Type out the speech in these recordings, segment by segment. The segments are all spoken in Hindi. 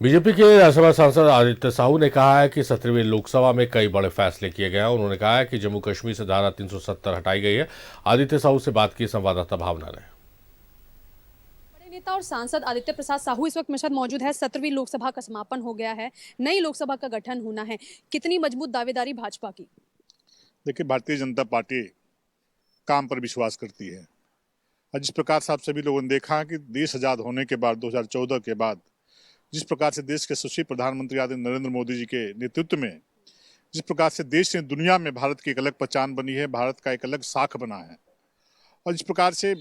बीजेपी के राज्यसभा सांसद आदित्य साहू ने कहा है कि 17वीं लोकसभा में कई बड़े फैसले किए गए हैं। उन्होंने कहा है कि जम्मू कश्मीर से धारा 370 हटाई गई है। आदित्य साहू से बात की संवाददाता भावना ने। बड़े नेता और सांसद आदित्य प्रसाद साहू इस वक्त मेरे साथ मौजूद है। 17वीं लोकसभा का समापन हो गया है, नई लोकसभा का गठन होना है। कितनी मजबूत दावेदारी भाजपा की? देखिए, भारतीय जनता पार्टी काम पर विश्वास करती है और जिस प्रकार से आप सभी लोगों ने देखा कि देश आज़ाद होने के बाद 2014 के बाद जिस प्रकार से देश के यशस्वी प्रधानमंत्री आदरणीय नरेंद्र मोदी जी के नेतृत्व में जिस प्रकार से देश ने दुनिया में भारत की एक अलग पहचान बनी है, भारत का एक अलग साख बना है और जिस प्रकार से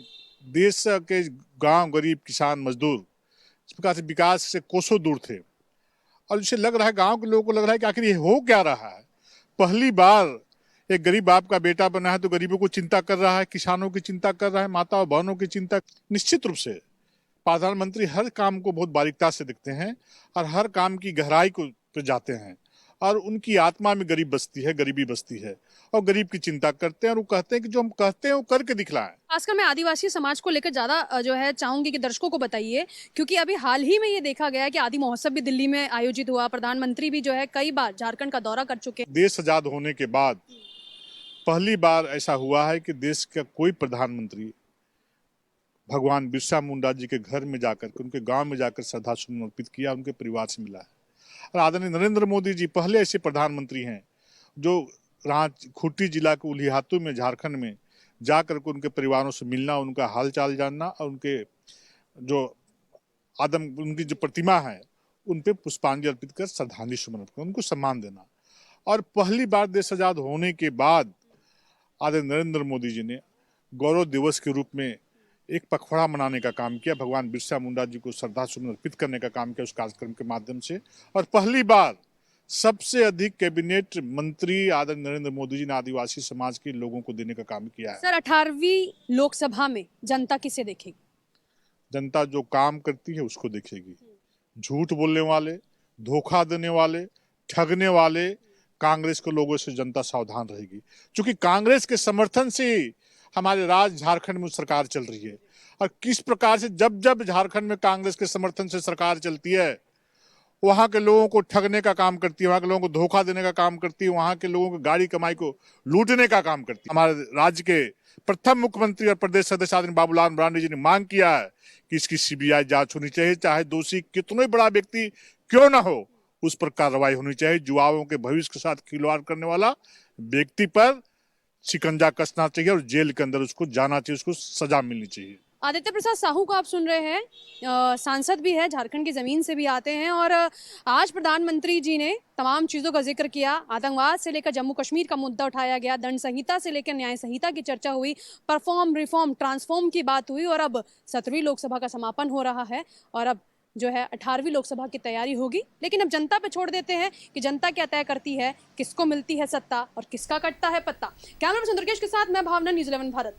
देश के गांव, गरीब, किसान, मजदूर जिस प्रकार से विकास से कोसों दूर थे और जिसे लग रहा है, गांव के लोगों को लग रहा है कि आखिर ये हो क्या रहा है। पहली बार एक गरीब बाप का बेटा बना है तो गरीबों को चिंता कर रहा है, किसानों की चिंता कर रहा है, माता और बहनों की चिंता। निश्चित रूप से प्रधानमंत्री हर काम को बहुत बारीकता से देखते हैं और हर काम की गहराई को पे जाते हैं और उनकी आत्मा में गरीब बसती है, गरीबी बसती है और गरीब की चिंता करते हैं और वो कहते हैं कि जो हम कहते हैं वो करके दिखलाएं। खासकर मैं आदिवासी समाज को लेकर ज्यादा जो है चाहूंगी कि दर्शकों को बताइए, क्योंकि अभी हाल ही में ये देखा गया है कि आदि महोत्सव भी दिल्ली में आयोजित हुआ। प्रधानमंत्री भी जो है कई बार झारखंड का दौरा कर चुके हैं। देश आजाद होने के बाद पहली बार ऐसा हुआ है कि देश का कोई प्रधानमंत्री भगवान बिरसा मुंडा जी के घर में जाकर के, उनके गांव में जाकर श्रद्धा सुमन अर्पित किया, उनके परिवार से मिला है। और आदरणीय नरेंद्र मोदी जी पहले ऐसे प्रधानमंत्री हैं जो खूंटी जिला के उलिहातू में, झारखंड में जाकर के उनके परिवारों से मिलना, उनका हालचाल जानना और उनके जो उनकी जो प्रतिमा है उन पे पुष्पांजलि अर्पित कर श्रद्धांजलि सुमन अर्पित कर उनको सम्मान देना। और पहली बार देश आजाद होने के बाद आदरणीय नरेंद्र मोदी जी ने गौरव दिवस के रूप में एक पखवाड़ा मनाने का काम किया, भगवान बिरसा मुंडा जी को श्रद्धा सुमन अर्पित करने का काम किया उस कार्यक्रम के माध्यम से। और पहली बार सबसे अधिक कैबिनेट मंत्री आदरणीय नरेंद्र मोदी जी ने आदिवासी समाज के लोगों को देने का काम किया है। सर, 18वीं लोकसभा में जनता किसे देखेगी? जनता जो काम करती है उसको देखेगी। झूठ बोलने वाले, धोखा देने वाले, ठगने वाले कांग्रेस के लोगों से जनता सावधान रहेगी, क्योंकि कांग्रेस के समर्थन से हमारे राज्य झारखंड में सरकार चल रही है। और किस प्रकार से जब जब झारखंड में कांग्रेस के समर्थन से सरकार चलती है, वहां के लोगों को ठगने का काम करती है, वहां के लोगों को धोखा देने का काम करती है, वहां के लोगों की गाड़ी कमाई को लूटने का काम करती है। हमारे राज्य के प्रथम मुख्यमंत्री और प्रदेश सदस्य आदरणीय बाबूलाल मरांडी जी ने मांग किया है कि इसकी सीबीआई जांच होनी चाहिए, चाहे दोषी कितना बड़ा व्यक्ति क्यों ना हो, उस पर कार्रवाई होनी चाहिए। युवाओं के भविष्य के साथ खिलवाड़ करने वाला व्यक्ति पर शिकंजा कसना चाहिए और जेल के अंदर उसको जाना चाहिए, उसको सजा मिलनी चाहिए। आदित्य प्रसाद साहू को आप सुन रहे हैं, सांसद भी है, झारखंड की जमीन से भी आते हैं और आज प्रधानमंत्री जी ने तमाम चीजों का जिक्र किया। आतंकवाद से लेकर जम्मू कश्मीर का मुद्दा उठाया गया, दंड संहिता से लेकर न्याय संहिता की चर्चा हुई, परफॉर्म, रिफॉर्म, ट्रांसफॉर्म की बात हुई और अब 17वीं लोकसभा का समापन हो रहा है और अब जो है 18वीं लोकसभा की तैयारी होगी। लेकिन अब जनता पे छोड़ देते हैं कि जनता क्या तय करती है, किसको मिलती है सत्ता और किसका कटता है पत्ता। कैमरा पर्सन दुर्गेश के साथ मैं Bhavna, news 11 Bharat.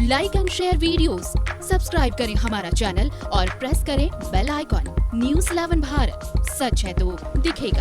Like and share videos, subscribe करें हमारा चैनल और प्रेस करें बेल आइकॉन। न्यूज़ 11 भारत, सच है तो दिखेगा।